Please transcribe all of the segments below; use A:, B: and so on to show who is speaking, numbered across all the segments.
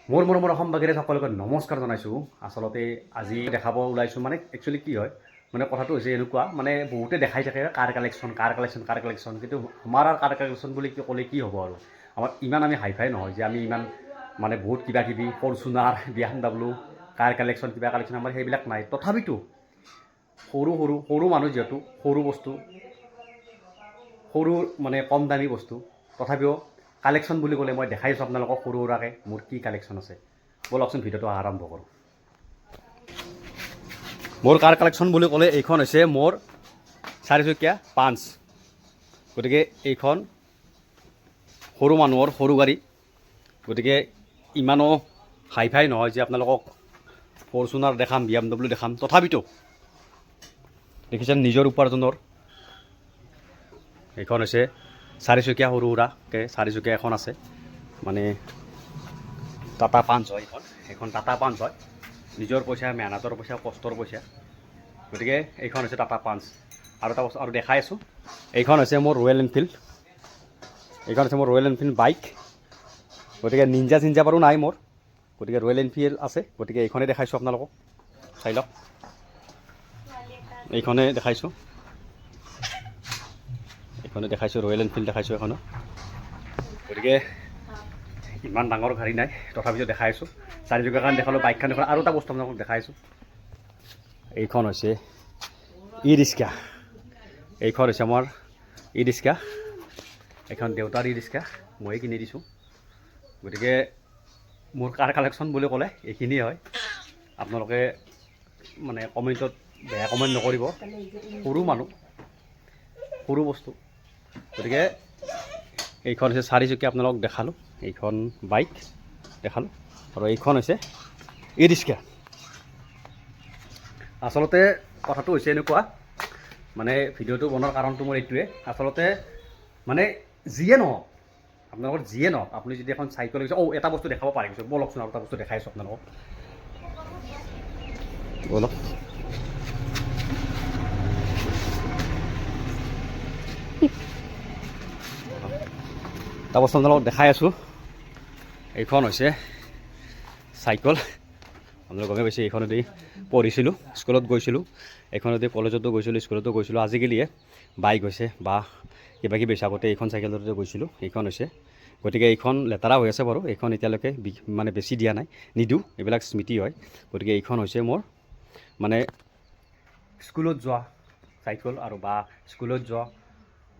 A: মোৰ মৰমৰ অসমবাসীৰে সকলোকে নমস্কাৰ জনাইছোঁ। আচলতে আজি দেখাব ওলাইছোঁ মানে একচুৱেলি কি হয় মানে কথাটো হৈছে এনেকুৱা মানে বহুতে দেখাই থাকে কাৰ কালেকশ্যন কিন্তু আমাৰ আৰু কাৰ কালেকশ্যন বুলি ক'লে কি হ'ব আৰু আমাৰ ইমান আমি হাই ফাই নহয় যে আমি ইমান মানে বহুত কিবা কিবি ফৰচুনাৰ BMW কাৰ কালেকশ্যন কিবা কালেকশ্যন আমাৰ সেইবিলাক নাই। তথাপিতো সৰু মানুহ যিহেতু সৰু বস্তু সৰু মানে কম দামী বস্তু তথাপিও কালেকশ্যন বুলি ক'লে মই দেখাইছোঁ আপোনালোকক সৰু সুৰাকৈ মোৰ কি কালেকশ্যন আছে। বলকচোন ভিডিঅ'টো আৰম্ভ কৰোঁ। মোৰ কাৰ কালেকশ্যন বুলি ক'লে এইখন হৈছে মোৰ 4 চকীয়া পাঞ্চ। গতিকে এইখন সৰু মানুহৰ সৰু গাড়ী, গতিকে ইমানো হাই ফাই নহয় যে আপোনালোকক ফৰচুনাৰ দেখাম BMW দেখাম। তথাপিতো দেখিছেন নিজৰ উপাৰ্জনৰ এইখন হৈছে 4 চকীয়া সৰু সুৰাকৈ 4 চকীয়া এখন আছে মানে টাটা পাঞ্চ হয়। এইখন টাটা পাঞ্চ হয়, নিজৰ পইচা মেহনতৰ পইচা কষ্টৰ পইচা। গতিকে এইখন হৈছে টাটা পাঞ্চ। আৰু এটা বস্তু আৰু দেখাই আছোঁ, এইখন হৈছে মোৰ ৰয়েল এনফিল্ড। এইখন হৈছে মোৰ ৰয়েল এনফিল্ড বাইক। গতিকে নিঞ্জা চিঞ্জা বাৰু নাই মোৰ, গতিকে ৰয়েল এনফিল্ড আছে। গতিকে এইখনেই দেখাইছোঁ আপোনালোকক, চাই লওক। এইখনে দেখাইছোঁ ৰয়েল এনফিল্ড দেখাইছোঁ এখনো। গতিকে ইমান ডাঙৰ গাড়ী নাই তথাপিতো দেখাই আছোঁ। 4 চকীয়া কাৰণে দেখালোঁ, বাইকখন দেখালোঁ। আৰু এটা বস্তু আপোনালোকক দেখাইছোঁ, এইখন হৈছে ই ৰিক্সা। এইখন হৈছে আমাৰ ই ৰিক্সা। এইখন দেউতাৰ ই ৰিক্সা, ময়ে কিনি দিছোঁ। গতিকে মোৰ কাৰ কালেকশ্যন বুলি ক'লে এইখিনিয়ে হয়। আপোনালোকে মানে কমেণ্টত বেয়া কমেণ্ট নকৰিব, সৰু মানুহ সৰু বস্তু। গতিকে এইখন হৈছে 4 চকীয়া আপোনালোকক দেখালোঁ, এইখন বাইক দেখালোঁ, আৰু এইখন হৈছে ই ৰিক্সা। আচলতে কথাটো হৈছে এনেকুৱা মানে ভিডিঅ'টো বনোৱাৰ কাৰণটো মোৰ এইটোৱে, আচলতে মানে যিয়ে নহওক আপোনালোকৰ যিয়ে নহওক আপুনি যদি এখন চাইকেল লৈছে, এটা বস্তু দেখাব পাৰিছোঁ, বলকচোন আৰু এটা বস্তু দেখাইছোঁ আপোনালোকক। বলক, এটা বস্তু আপোনালোকক দেখাই আছোঁ। এইখন হৈছে চাইকেল। আপোনালোকে গমে পাইছে, এইখনেদি পঢ়িছিলোঁ, স্কুলত গৈছিলোঁ, এইখনেদি কলেজতো গৈছিলোঁ, স্কুলতো গৈছিলোঁ। আজিকালিহে বাইক হৈছে বা কিবা কিবি হৈছে, আগতে এইখন চাইকেলতে গৈছিলোঁ। এইখন হৈছে, গতিকে এইখন লেতেৰা হৈ আছে বাৰু, এইখন এতিয়ালৈকে মানে বেছি দিয়া নাই, নিদিওঁ, এইবিলাক স্মৃতি হয়। গতিকে এইখন হৈছে মোৰ মানে স্কুলত যোৱা চাইকেল আৰু বা স্কুলত যোৱা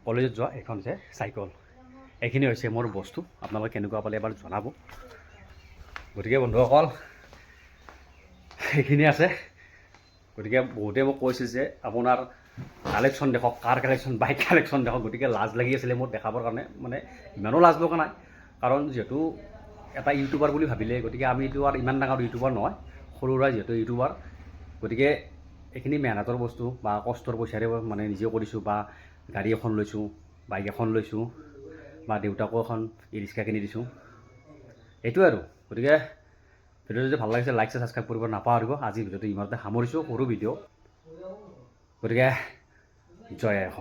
A: কলেজত যোৱা এইখন হৈছে চাইকেল। এইখিনি হৈছে মোৰ বস্তু, আপোনালোকে কেনেকুৱা পালে এবাৰ জনাব। গতিকে বন্ধুসকল এইখিনি আছে। গতিকে বহুতে মোক কৈছে যে আপোনাৰ কালেকশ্যন দেখক, কাৰ কালেকশ্যন, বাইক কালেকশ্যন দেখক। গতিকে লাজ লাগি আছিলে মোৰ দেখাবৰ কাৰণে, মানে ইমানো লাজ লগা নাই, কাৰণ যিহেতু এটা ইউটিউবাৰ বুলি ভাবিলে, গতিকে আমিতো আৰু ইমান ডাঙৰ ইউটিউবাৰ নহয়, সৰু সুৰা যিহেতু ইউটিউবাৰ। গতিকে এইখিনি মেহনতৰ বস্তু বা কষ্টৰ পইচাৰে মানে নিজে কৰিছোঁ, বা গাড়ী এখন লৈছোঁ, বাইক এখন লৈছোঁ, বা দেউতাকো এখন ই ৰিক্সা কিনি দিছোঁ, এইটোৱে আৰু। গতিকে ভিডিঅ'টো যদি ভাল লাগিছে লাইক ছাবস্ক্ৰাইব কৰিব নাপাহৰিব। আজি ভিডিঅ'টো ইমানতে সামৰিছোঁ, সৰু ভিডিঅ'। গতিকে জয় অসম।